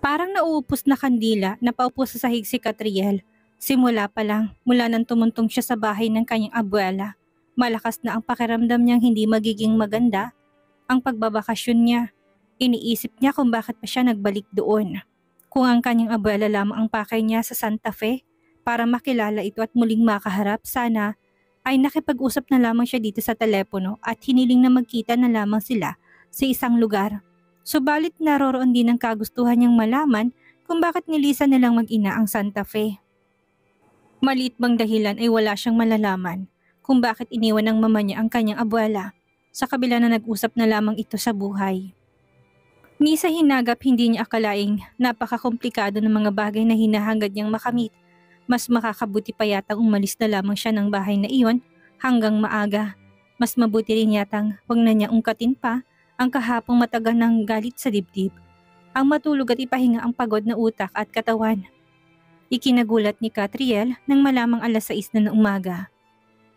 Parang nauupos na kandila na paupo sa sahig si Catriel. Simula pa lang, mula nang tumuntong siya sa bahay ng kanyang abuela, malakas na ang pakiramdam niyang hindi magiging maganda ang pagbabakasyon niya. Iniisip niya kung bakit pa siya nagbalik doon. Kung ang kanyang abuela lamang ang pakay niya sa Santa Fe para makilala ito at muling makaharap, sana ay nakipag-usap na lamang siya dito sa telepono at hiniling na magkita na lamang sila sa isang lugar. Subalit naroroon din ang kagustuhan niyang malaman kung bakit nilisan nilang mag-ina ang Santa Fe. Maliit bang dahilan ay wala siyang malalaman kung bakit iniwan ng mama niya ang kanyang abuela sa kabila na nag-usap na lamang ito sa buhay. Ni sa hinagap hindi niya akalaing napakakomplikado ng mga bagay na hinahangad niyang makamit. Mas makakabuti pa yatang umalis na lamang siya ng bahay na iyon hanggang maaga. Mas mabuti rin yatang wag na niya ungkatin pa ang kahapong matagal ng galit sa dibdib. Ang matulog at ipahinga ang pagod na utak at katawan. Ikinagulat ni Catriel nang malamang 6:00 na ng umaga.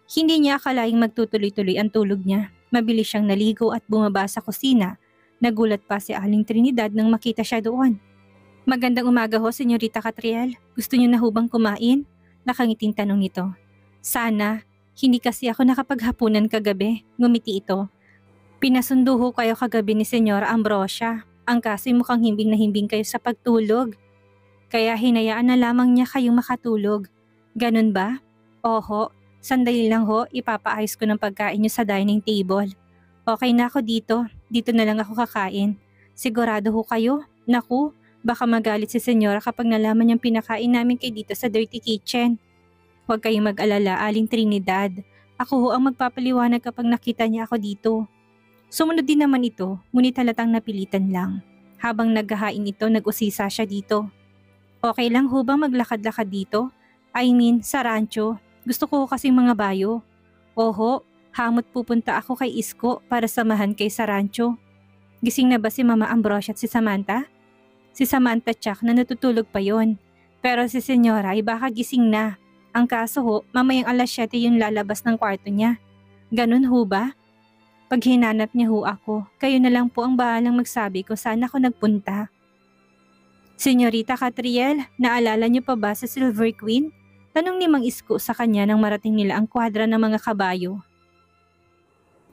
Hindi niya akalaing magtutuloy-tuloy ang tulog niya. Mabilis siyang naligo at bumaba sa kusina. Nagulat pa si Aling Trinidad nang makita siya doon. "Magandang umaga ho, Senyorita Catriel. Gusto niyo na ho bang kumain?" Nakangiting tanong nito. "Sana, hindi kasi ako nakapaghapunan kagabi," ngumiti ito. "Pinasundo ho kayo kagabi ni Senyora Ambrosia. Ang kaso mukhang himbing na himbing kayo sa pagtulog. Kaya hinayaan na lamang niya kayong makatulog. Ganun ba?" "Oho, sandali lang ho, ipapaayos ko ng pagkain niyo sa dining table." "Okay na ako dito. Dito na lang ako kakain." "Sigurado ho kayo? Naku, baka magalit si Senyora kapag nalaman niyang pinakain namin kayo dito sa dirty kitchen." "Huwag kayong mag-alala, Aling Trinidad. Ako ho ang magpapaliwanag kapag nakita niya ako dito." Sumunod din naman ito, ngunit halatang napilitan lang. Habang naghahain ito, nag-usisa siya dito. "Okay lang ho bang maglakad-lakad dito? I mean, sa rancho. Gusto ko kasing mga bayo." "Oho, hamot pupunta ako kay Isko para samahan kay sa rancho." "Gising na ba si Mama Ambrosia at si Samantha?" "Si Samantha tsak na natutulog pa yon. Pero si Senyora ay baka gising na. Ang kaso ho, mamayang 7:00 yung lalabas ng kwarto niya." "Ganun ho ba?" "Pag hinanap niya ho ako, kayo na lang po ang bahalang magsabi kung saan ako nagpunta." "Senyorita Catriel, naalala niyo pa ba sa Silver Queen?" Tanong ni Mang Isko sa kanya nang marating nila ang kwadra ng mga kabayo.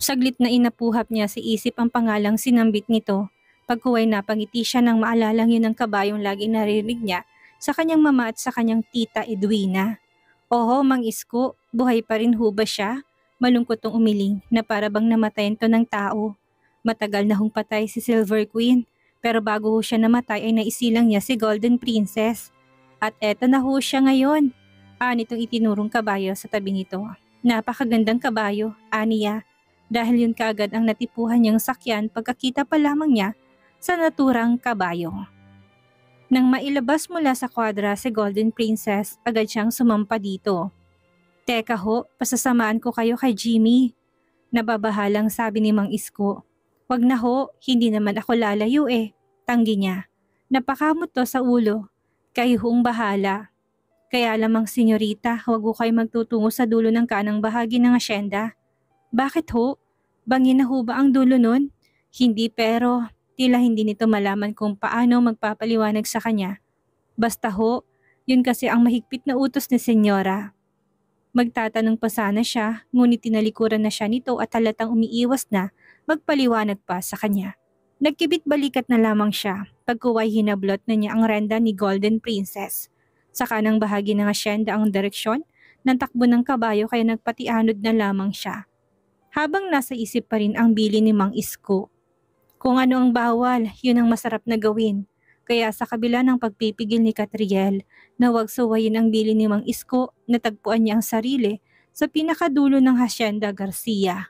Saglit na inapuhap niya sa isip ang pangalang sinambit nito. Pagkuway napangiti siya nang maalalang yun ang kabayong laging narinig niya sa kanyang mama at sa kanyang tita Edwina. "Oho, Mang Isko, buhay pa rin ho ba siya?" Malungkot tong umiling na para bang namatayan to ng tao. Matagal na hong patay si Silver Queen, pero bago ho siya namatay ay naisilang niya si Golden Princess. At eto na ho siya ngayon. Nitong itinurong kabayo sa tabi nito. "Napakagandang kabayo," aniya. Dahil yun kaagad ang natipuhan niyang sakyan pagkakita pa lamang niya sa naturang kabayo. Nang mailabas mula sa kwadra si Golden Princess, agad siyang sumampa dito. "Teka ho, pasasamaan ko kayo kay Jimmy." Nababahalang sabi ni Mang Isko. "Wag na ho, hindi naman ako lalayo eh." Tanggi niya. "Napakamot to sa ulo. Kayo hong bahala. Kaya lamang senyorita, huwag ho kayo magtutungo sa dulo ng kanang bahagi ng asyenda." "Bakit ho? Bangin na ho ba ang dulo nun?" "Hindi, pero tila hindi nito malaman kung paano magpapaliwanag sa kanya. Basta ho, yun kasi ang mahigpit na utos ni Senyora." Magtatanong pa sana siya, ngunit tinalikuran na siya nito at halatang umiiwas na magpaliwanag pa sa kanya. Nagkibit balikat na lamang siya, pagkuway hinablot na niya ang renda ni Golden Princess. Sa kanang bahagi ng asyenda ang direksyon ng takbo ng kabayo kaya nagpatianod na lamang siya. Habang nasa isip pa rin ang bili ni Mang Isko. Kung ano ang bawal, yun ang masarap na gawin. Kaya sa kabila ng pagpipigil ni Catriel na huwag suwayin ang bili ni Mang Isko, natagpuan niya ang sarili sa pinakadulo ng Hacienda Garcia.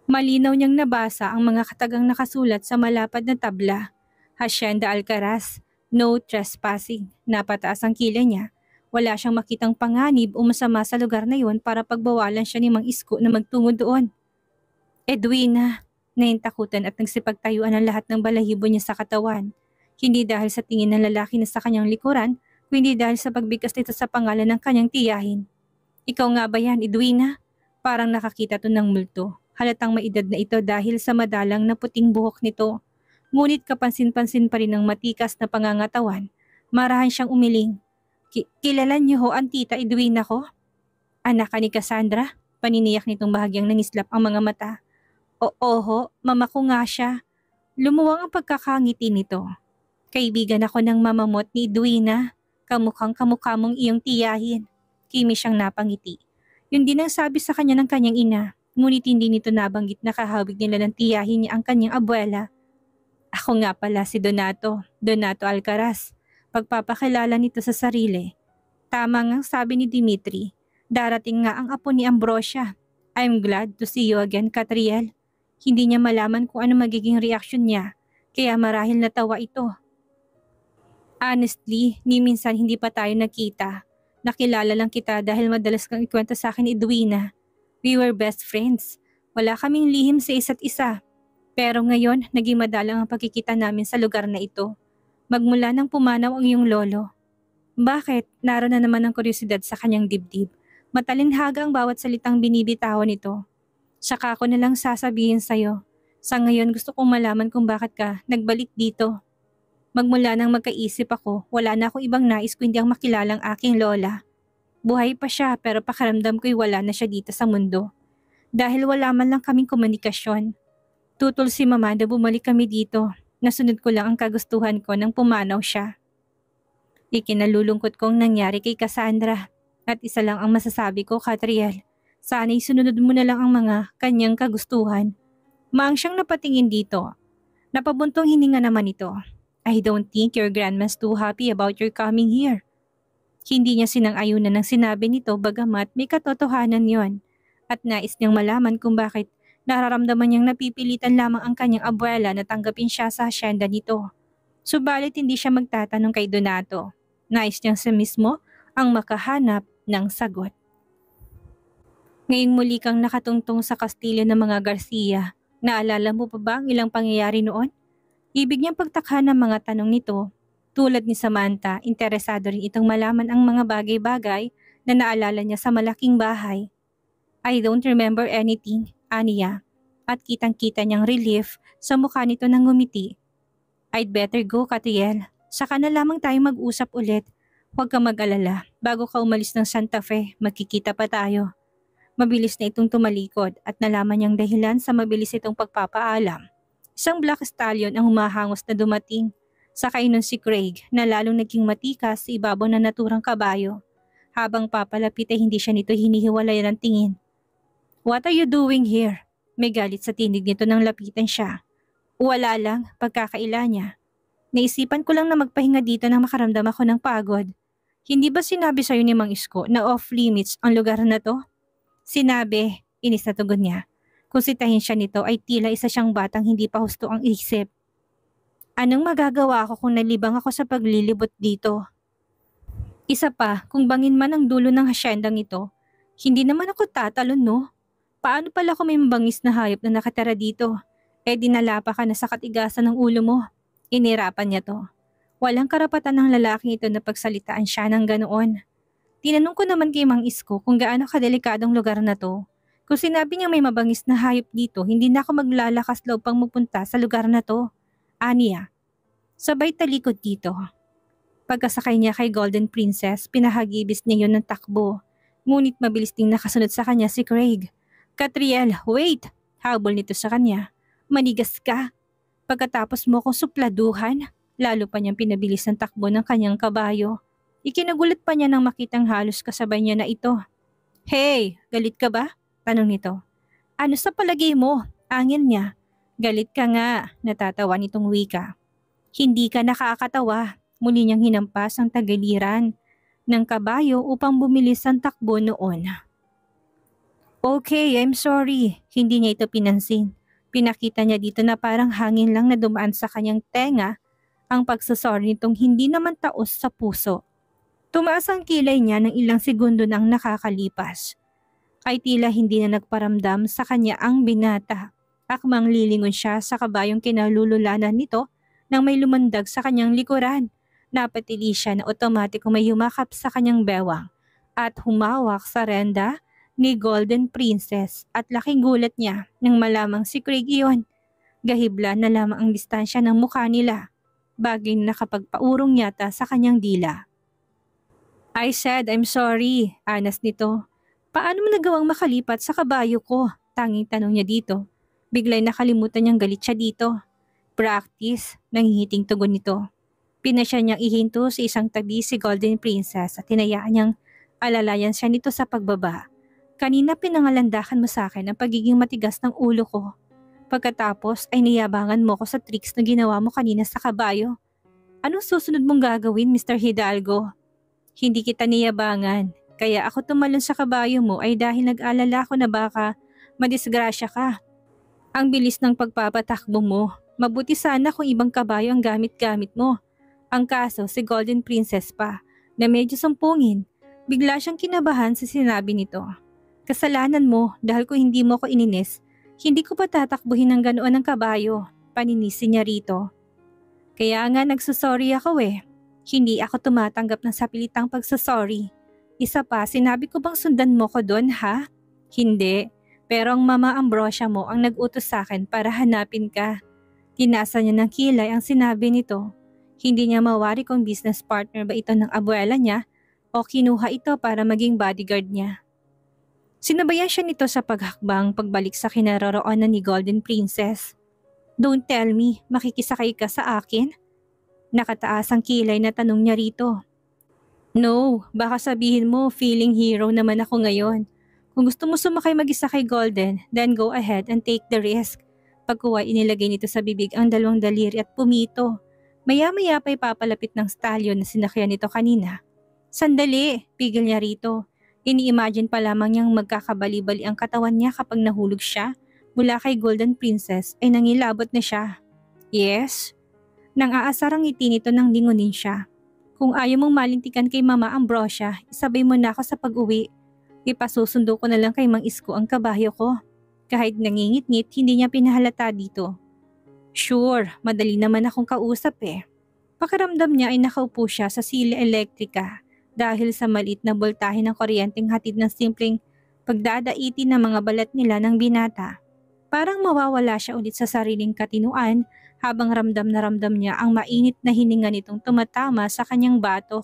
Malinaw niyang nabasa ang mga katagang nakasulat sa malapad na tabla. Hacienda Alcaraz, no trespassing. Napataas ang kilay niya. Wala siyang makitang panganib o masama sa lugar na yon para pagbawalan siya ni Mang Isko na magtungo doon. "Edwina," naintakutan at nagsipagtayuan ang lahat ng balahibo niya sa katawan. Hindi dahil sa tingin ng lalaki na sa kanyang likuran, kundi dahil sa pagbigkas nito sa pangalan ng kanyang tiyahin. "Ikaw nga ba yan, Edwina?" Parang nakakita to ng multo. Halatang may edad na ito dahil sa madalang na puting buhok nito. Ngunit kapansin-pansin pa rin ng matikas na pangangatawan. Marahan siyang umiling. Kilala niyo ho ang tita Edwina ko? Anak ka ni Cassandra? Paniniyak nitong bahagyang nangislap ang mga mata. Oho, mama ko nga siya. Lumuwang ang pagkakangiti nito. Kaibigan ako ng mamamot ni Edwina. Kamukhang kamukha mong iyong tiyahin. Kimi siyang napangiti. Yun din ang sabi sa kanya ng kanyang ina. Ngunit hindi nito nabanggit na kahawig nila ng tiyahin niya ang kanyang abuela. Ako nga pala si Donato Alcaraz. Pagpapakilala nito sa sarili. Tama ngang sabi ni Dimitri. Darating nga ang apo ni Ambrosia. I'm glad to see you again, Catriel. Hindi niya malaman kung ano magiging reaksyon niya, kaya marahil natawa ito. Honestly, ni minsan hindi pa tayo nakita. Nakilala lang kita dahil madalas kang ikwento sa akin, Edwina. We were best friends. Wala kaming lihim sa isa't isa. Pero ngayon, naging madalang ang pagkikita namin sa lugar na ito. Magmula nang pumanaw ang iyong lolo. Bakit? Naroon na naman ang kuryosidad sa kanyang dibdib. Matalinhaga ang bawat salitang binibitawan nito. Saka ako na lang sasabihin sa'yo. Sa ngayon gusto kong malaman kung bakit ka nagbalik dito. Magmula nang magkaisip ako, wala na akong ibang nais kundi ang makilalang aking lola. Buhay pa siya pero pakiramdam ko'y wala na siya dito sa mundo. Dahil wala man lang kaming komunikasyon. Tutol si mama na bumalik kami dito. Nasunod ko lang ang kagustuhan ko nang pumanaw siya. Ikinalulungkot kong nangyari kay Cassandra. At isa lang ang masasabi ko, Catriel. Sana'y sunod mo na lang ang mga kanyang kagustuhan. Maang siyang napatingin dito. Napabuntong hininga naman ito. I don't think your grandma's too happy about your coming here. Hindi niya sinang-ayunan ng sinabi nito bagamat may katotohanan yon. At nais niyang malaman kung bakit nararamdaman niyang napipilitan lamang ang kanyang abuela na tanggapin siya sa asyenda nito. Subalit hindi siya magtatanong kay Donato. Nais niyang siya mismo ang makahanap ng sagot. Ngayong muli kang nakatungtong sa kastilyo ng mga Garcia, naalala mo pa ba ang ilang pangyayari noon? Ibig niyang pagtakhan ng mga tanong nito. Tulad ni Samantha, interesado rin itong malaman ang mga bagay-bagay na naalala niya sa malaking bahay. I don't remember anything, aniya, at kitang-kita niyang relief sa mukha nito nang ngumiti. I'd better go, Catriel. Saka na lamang tayo mag-usap ulit. Huwag kang mag-alala, bago ka umalis ng Santa Fe, magkikita pa tayo. Mabilis na itong tumalikod at nalaman niyang dahilan sa mabilis itong pagpapaalam. Isang black stallion ang humahangos na dumating. Sakay nun si Craig na lalong naging matikas sa ibabaw na naturang kabayo. Habang papalapit ay hindi siya nito hinihiwalay ng tingin. What are you doing here? May galit sa tinig nito nang lapitan siya. Wala lang, pagkakaila niya. Naisipan ko lang na magpahinga dito nang makaramdam ako ng pagod. Hindi ba sinabi sa'yo ni Mang Isko na off-limits ang lugar na to? Sinabi, inis na tugon niya. Kung sitahin siya nito ay tila isa siyang batang hindi pa husto ang isip. Anong magagawa ko kung nalibang ako sa paglilibot dito? Isa pa, kung bangin man ang dulo ng hasyendang ito, hindi naman ako tatalon, no? Paano pala kung may mabangis na hayop na nakatira dito? Dinala pa ka na sa katigasan ng ulo mo. Inirapan niya to. Walang karapatan ng lalaking ito na pagsalitaan siya ng ganoon. Tinanong ko naman kay Mang Isko kung gaano kadelikadong lugar na to. Kung sinabi niya may mabangis na hayop dito, hindi na ako maglalakas loob pang mapunta sa lugar na to. Aniya. Sabay talikod dito. Pagkasakay niya kay Golden Princess, pinahagibis niya yon ng takbo. Ngunit mabilis ding nakasunod sa kanya si Craig. Catriel, wait! Habol nito sa kanya. Manigas ka. Pagkatapos mo kong supladuhan, lalo pa niyang pinabilis ang takbo ng kanyang kabayo. Ikinagulat pa niya nang makitang halos kasabay niya na ito. Hey, galit ka ba? Tanong nito. Ano sa palagay mo? Angin niya. Galit ka nga, natatawa nitong wika. Hindi ka nakakatawa. Muli niyang hinampas ang tagiliran ng kabayo upang bumilis ang takbo noon. Okay, I'm sorry. Hindi niya ito pinansin. Pinakita niya dito na parang hangin lang na dumaan sa kanyang tenga ang pagsasorry nitong hindi naman taos sa puso. Tumaas ang kilay niya ng ilang segundo nang nakakalipas. Ay tila hindi na nagparamdam sa kanya ang binata. Akmang lilingon siya sa kabayong kinalululanan nito nang may lumandag sa kanyang likuran. Napatili siya na otomatikong may yumakap sa kanyang bewang at humawak sa renda ni Golden Princess at laking gulat niya nang malamang si Craig iyon. Gahibla na lamang ang distansya ng mukha nila, bagay na nakapagpaurong yata sa kanyang dila. I said I'm sorry, anas nito. Paano mo nagawang makalipat sa kabayo ko? Tanging tanong niya dito. Biglay nakalimutan niyang galit siya dito. Practice, nangihiting tugon nito. Pinasya niyang ihinto sa isang tabi si Golden Princess at hinayaan niyang alalayan siya nito sa pagbaba. Kanina pinangalandakan mo sa akin ang pagiging matigas ng ulo ko. Pagkatapos ay niyabangan mo ko sa tricks na ginawa mo kanina sa kabayo. Anong susunod mong gagawin, Mr. Hidalgo? Hindi kita niyabangan, kaya ako tumalon sa kabayo mo ay dahil nag-alala ko na baka madisgrasya ka. Ang bilis ng pagpapatakbo mo. Mabuti sana kung ibang kabayo ang gamit-gamit mo. Ang kaso si Golden Princess pa, na medyo sumpungin. Bigla siyang kinabahan sa sinabi nito. Kasalanan mo dahil kung hindi mo ko ininis, hindi ko pa tatakbuhin ng ganoon ng kabayo, paninisin niya rito. Kaya nga nagsusorry ako eh. Hindi ako tumatanggap ng sapilitang pagsasorry. Isa pa, sinabi ko bang sundan mo ko doon ha? Hindi, pero ang Mama Ambrosia mo ang nag-utos sa akin para hanapin ka. Tinasa niya ng kilay ang sinabi nito. Hindi niya mawari kung business partner ba ito ng abuela niya o kinuha ito para maging bodyguard niya. Sinabayan siya nito sa paghakbang pagbalik sa kinaroroonan ni Golden Princess. Don't tell me, makikisakay ka sa akin? Nakataas ang kilay na tanong niya rito. No, baka sabihin mo feeling hero naman ako ngayon. Kung gusto mo sumakay mag-isa kay Golden, then go ahead and take the risk. Pagkuha inilagay nito sa bibig ang dalawang daliri at pumito. Maya-maya pa'y papalapit ng stallion na sinakyan nito kanina. Sandali, pigil niya rito. Ini-imagine pa lamang niyang magkakabali-bali ang katawan niya kapag nahulog siya mula kay Golden Princess ay nangilabot na siya. Yes? Nang aasar ang ngiti nito nang lingunin siya. Kung ayaw mong malintikan kay Mama Ambrosia, isabay mo na ako sa pag-uwi. Ipasusundo ko na lang kay Mang Isko ang kabayo ko. Kahit nangingit-ngit, hindi niya pinahalata dito. Sure, madali naman akong kausap eh. Pakiramdam niya ay nakaupo siya sa sila elektrika dahil sa maliit na boltahe ng kuryenteng hatid ng simpleng pagdadaiti ng mga balat nila ng binata. Parang mawawala siya ulit sa sariling katinuan habang ramdam na ramdam niya ang mainit na hininga nitong tumatama sa kanyang batok.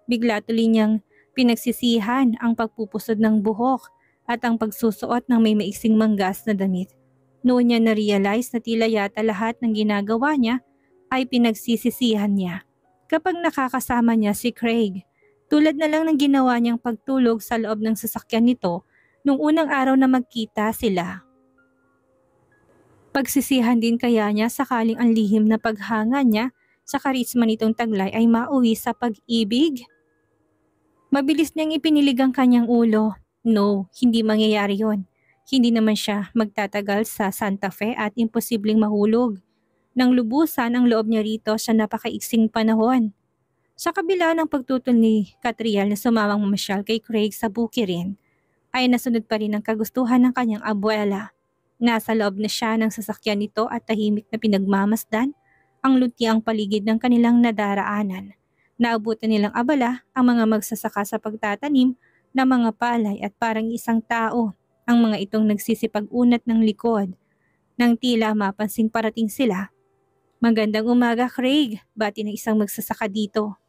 Bigla tuloy niyang pinagsisihan ang pagpupusod ng buhok at ang pagsusuot ng may maiksing manggas na damit. Noon niya na-realize na tila yata lahat ng ginagawa niya ay pinagsisisihan niya. Kapag nakakasama niya si Craig, tulad na lang ng ginawa niyang pagtulog sa loob ng sasakyan nito nung unang araw na magkita sila. Pagsisihan din kaya niya sakaling ang lihim na paghanga niya sa karisma nitong taglay ay mauwi sa pag-ibig? Mabilis niyang ipinilig ang kanyang ulo. No, hindi mangyayari yon. Hindi naman siya magtatagal sa Santa Fe at imposibleng mahulog. Nang lubusan ang loob niya rito sa napakaiksing panahon. Sa kabila ng pagtutol ni Catriel na sumamang mamasyal kay Craig sa bukirin, ay nasunod pa rin ang kagustuhan ng kanyang abuela. Nasa loob na siya ng sasakyan nito at tahimik na pinagmamasdan ang lutiang paligid ng kanilang nadaraanan. Naabutan nilang abala ang mga magsasaka sa pagtatanim ng mga palay at parang isang tao ang mga itong nagsisipag-unat ng likod. Nang tila mapansing parating sila. Magandang umaga, Craig, bati ng isang magsasaka dito.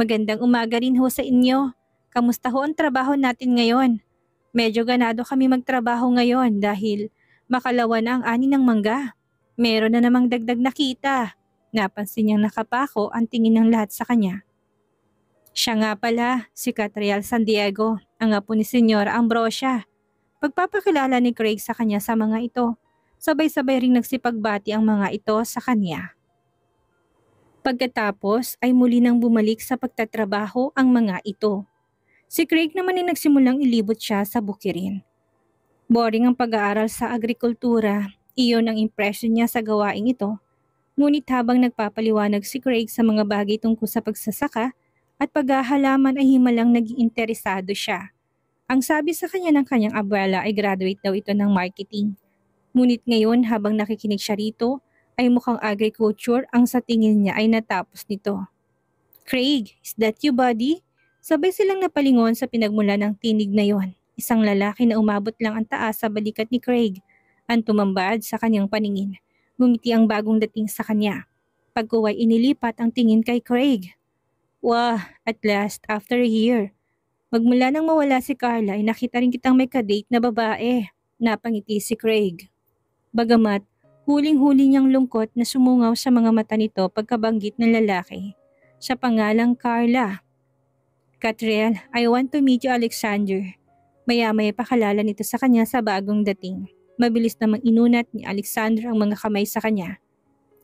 Magandang umaga rin ho sa inyo. Kamusta ho ang trabaho natin ngayon? Medyo ganado kami magtrabaho ngayon dahil makalawa na ang ani ng mangga. Meron na namang dagdag na kita. Napansin niyang nakapako ang tingin ng lahat sa kanya. Siya nga pala, si Catriel San Diego, ang apo ni Senyora Ambrosia. Pagpapakilala ni Craig sa kanya sa mga ito, sabay-sabay ring nagsipagbati ang mga ito sa kanya. Pagkatapos ay muli nang bumalik sa pagtatrabaho ang mga ito. Si Craig naman ay nagsimulang ilibot siya sa bukirin. Boring ang pag-aaral sa agrikultura, iyon ang impression niya sa gawaing ito. Ngunit habang nagpapaliwanag si Craig sa mga bagay tungkol sa pagsasaka at paghahalaman ay himalang naging interesado siya. Ang sabi sa kanya ng kanyang abuela ay graduate daw ito ng marketing. Ngunit ngayon habang nakikinig siya rito ay mukhang agriculture ang sa tingin niya ay natapos nito. Craig, is that you, buddy? Sabay silang napalingon sa pinagmula ng tinig na yon. Isang lalaki na umabot lang ang taas sa balikat ni Craig ang tumambad sa kanyang paningin. Ngumiti ang bagong dating sa kanya. Pagkuway inilipat ang tingin kay Craig. Wah, at last, after a year. Magmula nang mawala si Carla ay nakita rin kitang may kadate na babae. Napangiti si Craig. Bagamat, huling-huli niyang lungkot na sumungaw sa mga mata nito pagkabanggit ng lalaki. Sa pangalang Carla. Catriel, I want to meet you, Alexander. Maya-maya pakalala nito sa kanya sa bagong dating. Mabilis namang inunat ni Alexander ang mga kamay sa kanya.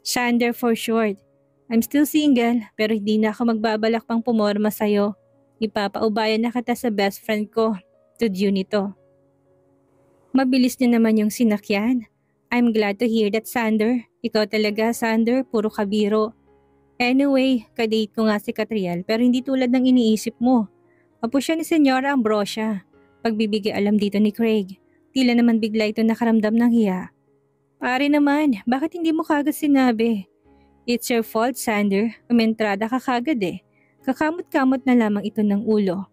Sander for short. I'm still single pero hindi na ako magbabalak pang pumorma sa'yo. Ipapaubayan na kita sa best friend ko. To Junito. Mabilis niya naman yung sinakyan. I'm glad to hear that, Sander. Ikaw talaga, Sander, puro kabiro. Anyway, kadate ko nga si Catriel pero hindi tulad ng iniisip mo. Apo siya ni Senyora Ambrosia. Pagbibigay alam dito ni Craig. Tila naman bigla ito nakaramdam ng hiya. Pare naman, bakit hindi mo kagad sinabi? It's your fault, Sander. Umentrada ka kagad eh. Kakamot-kamot na lamang ito ng ulo.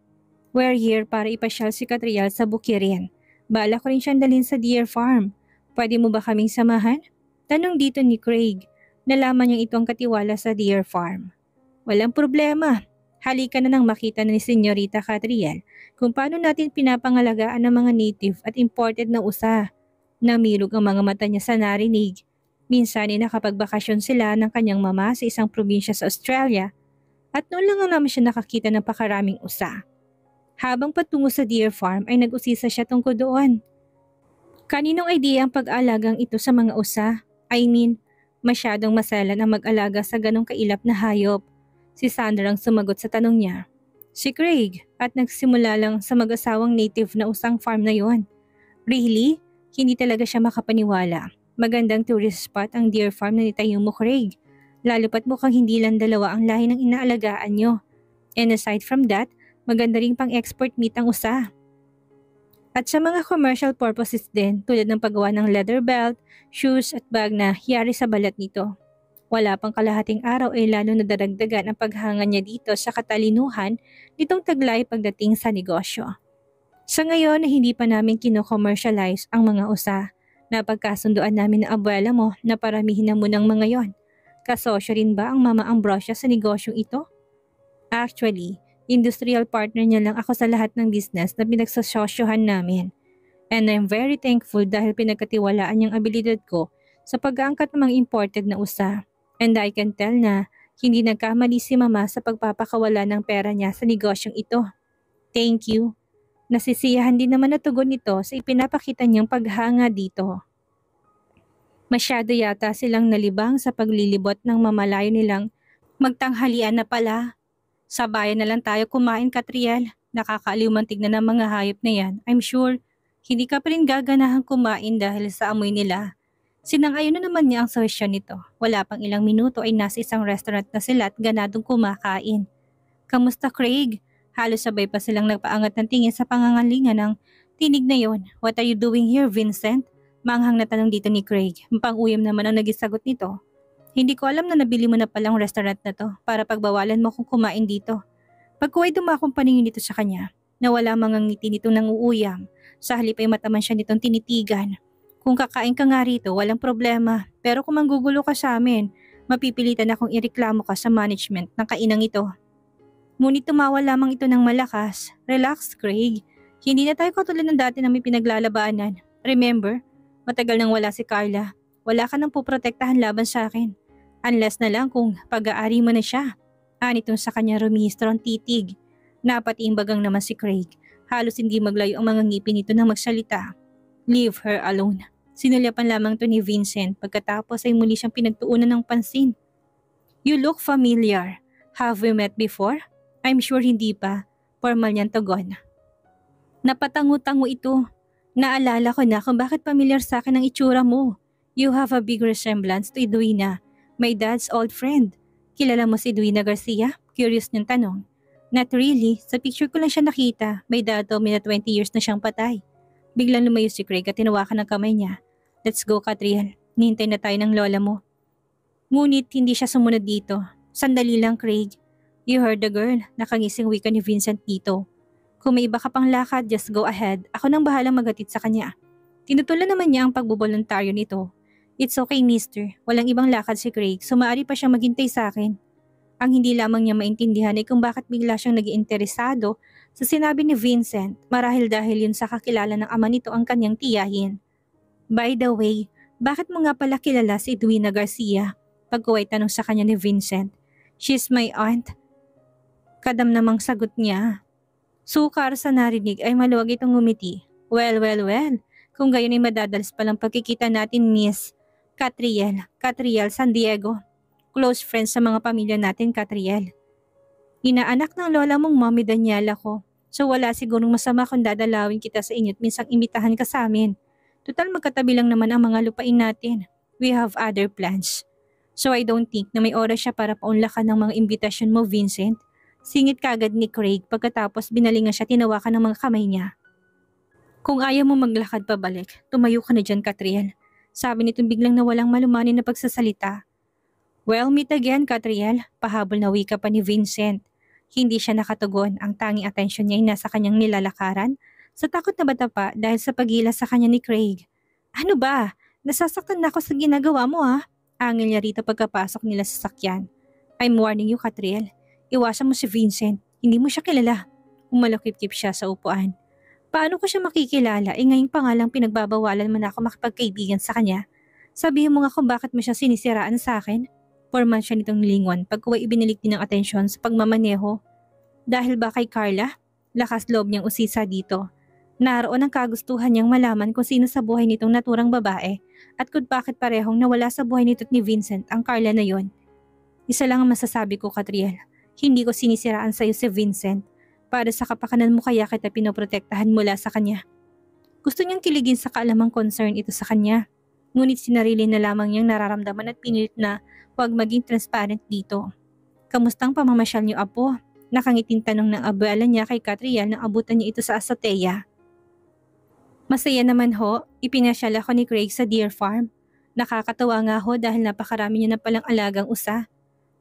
We're here para ipasyal si Catriel sa Bukirin. Bala ko rin siyang dalhin sa Deer Farm. Pwede mo ba kaming samahan? Tanong dito ni Craig. Nalaman niyang ito ang katiwala sa Deer Farm. Walang problema. Halika na nang makita na ni Senyorita Catriel kung paano natin pinapangalagaan ang mga native at imported na usa. Namirog ang mga mata niya sa narinig. Minsan ay nakapagbakasyon sila ng kanyang mama sa isang probinsya sa Australia at noon lang naman siya nakakita ng pakaraming usa. Habang patungo sa Deer Farm ay nag-usisa siya tungkol doon. Kaninong idea ang pag-aalagang ito sa mga usa? I mean, masyadong maselan ang mag-alaga sa ganong kailap na hayop. Si Sandra ang sumagot sa tanong niya. Si Craig at nagsimula lang sa mag-asawang native na usang farm na yon. Really? Hindi talaga siya makapaniwala. Magandang tourist spot ang Deer Farm na nitayo mo, Craig. Lalo pat mukhang hindi lang dalawa ang lahi ng inaalagaan nyo. And aside from that, maganda ring pang-export meat ang usa. At sa mga commercial purposes din tulad ng paggawa ng leather belt, shoes at bag na yari sa balat nito. Wala pang kalahating araw ay lalo nadaragdagan ang paghanga niya dito sa katalinuhan nitong taglay pagdating sa negosyo. Sa ngayon na hindi pa namin kino-commercialize ang mga usa, napagkasunduan namin ng abuela mo na paramihin na munang mga yon. Kasosyo rin ba ang Mama Ambrosia sa negosyong ito? Actually, industrial partner niya lang ako sa lahat ng business na pinagsasosyohan namin. And I'm very thankful dahil pinagkatiwalaan niyang abilidad ko sa pag-aangkat ng mga imported na usa. And I can tell na hindi nagkamali si Mama sa pagpapakawala ng pera niya sa negosyong ito. Thank you. Nasisiyahan din naman na tugon nito sa ipinapakita niyang paghanga dito. Masyado yata silang nalibang sa paglilibot ng mamalayo nilang magtanghalian na pala. Sa bayan na lang tayo kumain, Catriel. Nakakaaliw man tignan ng mga hayop na yan. I'm sure, hindi ka pa rin gaganahan kumain dahil sa amoy nila. Sinang-ayon na naman niya ang suggestion nito. Wala pang ilang minuto ay nasa isang restaurant na sila at ganadong kumakain. Kamusta, Craig? Halos sabay pa silang nagpaangat ng tingin sa pangangalingan ng tinig na yon. What are you doing here, Vincent? Manghang na tanong dito ni Craig. Pang-uyam naman ang nagisagot nito. Hindi ko alam na nabili mo na palang restaurant na to para pagbawalan mo kung kumain dito. Pagkuway dumakong paningin nito sa kanya, nawala mga ngiti nitong nanguuyam. Sa halip ay mataman siya nitong tinitigan. Kung kakain ka nga rito, walang problema. Pero kung manggugulo ka sa amin, mapipilitan akong ireklamo ka sa management ng kainang ito. Ngunit tumawa lamang ito ng malakas. Relax, Craig. Hindi na tayo katulad ng dati na may pinaglalabanan. Remember, matagal nang wala si Carla. Wala ka nang puprotektahan laban sa akin. Unless na lang kung pag-aari mo na siya. Anitong sa kanya rumihistro ang titig. Napatiimbagang naman si Craig. Halos hindi maglayo ang mga ngipin nito nang magsalita. Leave her alone. Sinulyapan lamang to ni Vincent pagkatapos ay muli siyang pinagtuunan ng pansin. You look familiar. Have we met before? I'm sure hindi pa. Formal niyang tugon. Napatango-tango ito. Naalala ko na kung bakit familiar sa akin ang itsura mo. You have a big resemblance to Edwina, my dad's old friend. Kilala mo si Edwina Garcia? Curious niyang tanong. Not really. Sa picture ko lang siya nakita. My dad told me na 20 years na siyang patay. Biglang lumayo si Craig at tinawakan ng kamay niya. Let's go, Catriel. Nihintay na tayo ng lola mo. Ngunit hindi siya sumunod dito. Sandali lang, Craig. You heard the girl. Nakangising wika ni Vincent dito. Kung may iba ka pang lakad, just go ahead. Ako nang bahalang maghatid sa kanya. Tinutulan naman niya ang pagboboluntaryo nito. It's okay, mister. Walang ibang lakad si Craig, so maaari pa siyang maghintay sa akin. Ang hindi lamang niya maintindihan ay kung bakit bigla siyang nag-iinteresado sa sinabi ni Vincent marahil dahil yun sa kakilala ng ama nito ang kanyang tiyahin. By the way, bakit mo nga pala kilala si Edwina Garcia? Pagkuway tanong sa kanya ni Vincent. She's my aunt. Kadam namang sagot niya. Sukar sa narinig ay maluwag itong ngumiti. Well. Kung gayon ay madadalas palang pagkikita natin, Miss Catriel San Diego. Close friends sa mga pamilya natin, Catriel. Inaanak ng lola mong Mommy Daniela ko. So wala sigurong masama kung dadalawin kita sa inyo at minsang imbitahan ka sa amin. Total magkatabi lang naman ang mga lupain natin. We have other plans. So I don't think na may oras siya para paunlakan ng mga imbitasyon mo, Vincent. Singit kagad ni Craig pagkatapos binalingan siya tinawakan ng mga kamay niya. Kung ayaw mo maglakad pabalik, tumayo ka na dyan, Catriel. Sabi nitong biglang nawalang malumanin na pagsasalita. Well, meet again, Catriel. Pahabol na wika pa ni Vincent. Hindi siya nakatugon. Ang tanging atensyon niya ay nasa kanyang nilalakaran sa takot na bata pa dahil sa pagila sa kanya ni Craig. Ano ba? Nasasaktan na ako sa ginagawa mo ha? Angil niya rito pagkapasok nila sa sakyan. I'm warning you, Catriel. Iwasan mo si Vincent. Hindi mo siya kilala. Umalakip-kip siya sa upuan. Paano ko siya makikilala? Ngayong pangalang pinagbabawalan mo na ako makipagkaibigan sa kanya. Sabihin mo nga kung bakit mo siya sinisiraan sa akin. Porman siya nitong lingon pagkuway ibinilik din ng atensyon sa pagmamaneho. Dahil ba kay Carla? Lakas loob niyang usisa dito. Naroon ang kagustuhan niyang malaman kung sino sa buhay nitong naturang babae at kung bakit parehong nawala sa buhay nito ni Vincent ang Carla na yon. Isa lang ang masasabi ko, Catriel. Hindi ko sinisiraan sa iyo si Vincent. Para sa kapakanan mo kaya kita pinoprotektahan mula sa kanya. Gusto niyang kiligin sa kaalamang concern ito sa kanya. Ngunit sinarili na lamang niyang nararamdaman at pinilit na huwag maging transparent dito. Kamustang pamamasyal niyo, Apo? Nakangiting tanong ng abuela niya kay Catriel nang abutan niya ito sa azotea. Masaya naman ho, ipinasyal ako ni Craig sa Deer Farm. Nakakatawa nga ho dahil napakarami niya na palang alagang usa.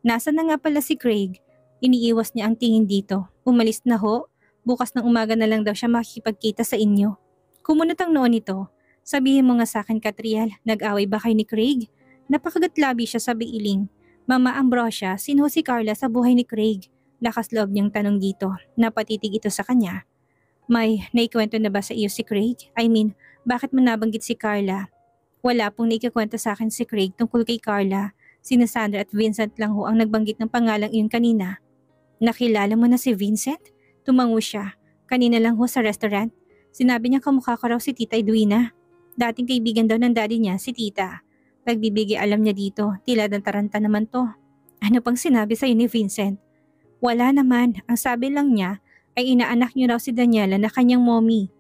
Nasaan na nga pala si Craig? Iniiwas niya ang tingin dito. Umalis na ho. Bukas ng umaga na lang daw siya makikipagkita sa inyo. Kumunot ang noon nito. Sabihin mo nga sa akin, Catriel, nag-away ba kay ni Craig? Napakagatlabi siya sa biiling. Mama Ambrosia, sino si Carla sa buhay ni Craig? Lakas loob niyang tanong dito. Napatitig ito sa kanya. May naikwento na ba sa iyo si Craig? I mean, bakit mo nabanggit si Carla? Wala pong naikikwento sa akin si Craig tungkol kay Carla. Sina Sandra at Vincent lang ho ang nagbanggit ng pangalang iyon kanina. Nakilala mo na si Vincent? Tumango siya. Kanina lang ho sa restaurant. Sinabi niya kamukha ko raw si Tita Edwina. Dating kaibigan daw ng daddy niya, si Tita. Pagbibigay alam niya dito, tila ng taranta naman to. Ano pang sinabi sa'yo ni Vincent? Wala naman. Ang sabi lang niya ay inaanak niyo raw si Daniela na kanyang mommy.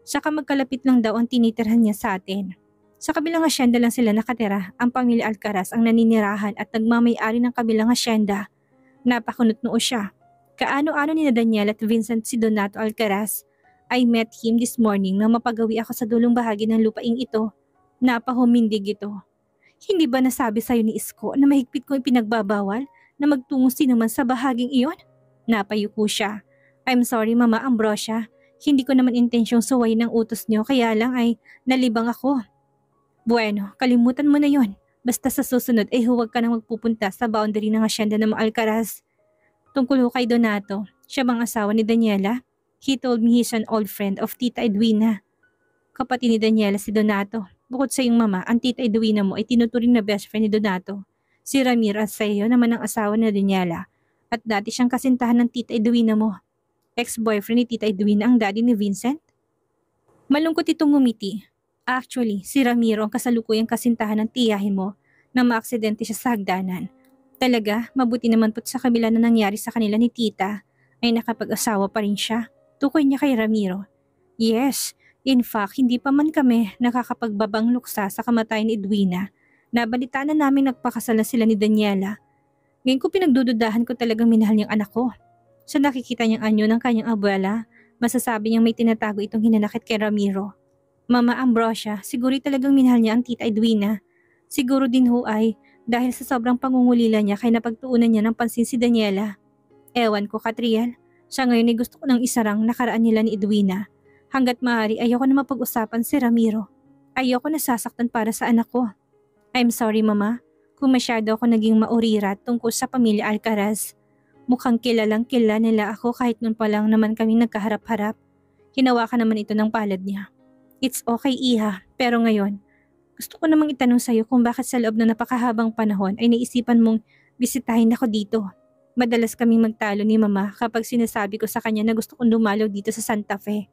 Saka magkalapit lang daw ang tinitirhan niya sa atin. Sa kabilang asyenda lang sila nakatira, ang pamilya Alcaraz ang naninirahan at nagmamay-ari ng kabilang asyenda. Napakunot-noo siya. Kaano-ano ni Daniel at Vincent si Donato Alcaraz. I met him this morning nang mapagawi ako sa dulong bahagi ng lupaing ito. Napahumindig ito. Hindi ba nasabi sa'yo ni Isko na mahigpit ko ipinagbabawal na magtungo sinuman sa bahaging iyon? Napayuko siya. I'm sorry, Mama Ambrosia. Hindi ko naman intensyong suwayin ng utos niyo kaya lang ay nalibang ako. Bueno, kalimutan mo na yon. Basta sa susunod ay huwag ka nang magpupunta sa boundary ng asyenda ng mga Alcaraz. Tungkol kay Donato, siya bang asawa ni Daniela? He told me he's an old friend of Tita Edwina. Kapatid ni Daniela si Donato. Bukod sa iyong mama, ang Tita Edwina mo ay tinuturing na best friend ni Donato. Si Ramir at sa iyo naman ang asawa ni Daniela. At dati siyang kasintahan ng Tita Edwina mo. Ex-boyfriend ni Tita Edwina ang daddy ni Vincent? Malungkot itong ngumiti. Actually, si Ramiro ang kasalukuyang kasintahan ng tiyahin mo na maaksidente siya sa hagdanan. Talaga, mabuti naman po't sa kabila na nangyari sa kanila ni Tita, ay nakapag-asawa pa rin siya. Tukoy niya kay Ramiro. Yes, in fact, hindi pa man kami nakakapagbabang luksa sa kamatayan ni Edwina. Nabalitaan na namin nagpakasal na sila ni Daniela. Ngayon ko pinagdududahan ko talagang minahal niyang anak ko. Sa nakikita niyang anyo ng kanyang abuela, masasabi niyang may tinatago itong hinanakit kay Ramiro. Mama Ambrosia, siguro talagang minahal niya ang Tita Edwina. Siguro din ho ay dahil sa sobrang pangungulila niya kaya napagtuunan niya ng pansin si Daniela. Ewan ko, Catriel. Sa ngayon ay gusto ko ng isarang nakaraan nila ni Edwina. Hanggat maaari ayoko na mapag-usapan si Ramiro. Ayoko nasasaktan para sa anak ko. I'm sorry, Mama, kung masyado ako naging maurirat tungkol sa pamilya Alcaraz. Mukhang kilalang kilala nila ako kahit noon pa lang naman kami nagkaharap-harap. Hinawakan naman ito ng palad niya. It's okay, Iha, pero ngayon, gusto ko namang itanong sa'yo kung bakit sa loob ng napakahabang panahon ay naisipan mong bisitahin ako dito. Madalas kaming magtalo ni Mama kapag sinasabi ko sa kanya na gusto kong dumalaw dito sa Santa Fe.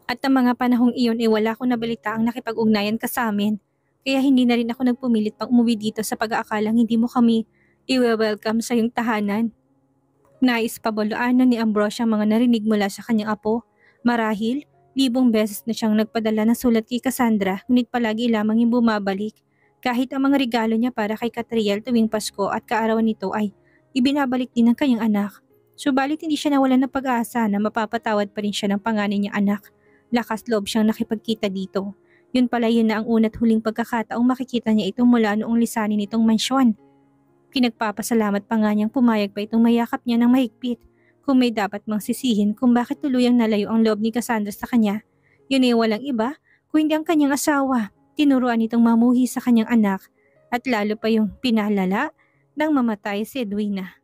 At ang mga panahong iyon ay wala akong nabalitaang nakipag-ugnayan ka sa amin. Kaya hindi na rin ako nagpumilit pang umuwi dito sa pag-aakalang hindi mo kami i-welcome sa iyong tahanan. Nais pabaloan ni Ambrosia ang mga narinig mula sa kanyang apo. Marahil, libong beses na siyang nagpadala ng sulat kay Cassandra, ngunit palagi lamang yung bumabalik. Kahit ang mga regalo niya para kay Catriel tuwing Pasko at kaarawan nito ay ibinabalik din ng kanyang anak. Subalit hindi siya nawalan ng pag-asa na mapapatawad pa rin siya ng panganay niyang anak. Lakas loob siyang nakipagkita dito. Yun pala yun na ang una't huling pagkakataong makikita niya ito mula noong lisanin nitong mansyon. Pinagpapasalamat pa nga niyang pumayag pa itong mayakap niya ng mahigpit. Kung may dapat mang sisihin kung bakit tuluyang nalayo ang loob ni Cassandra sa kanya, yun ay walang iba kung hindi ang kanyang asawa. Tinuruan itong mamuhi sa kanyang anak at lalo pa yung pinalala nang mamatay si Edwina.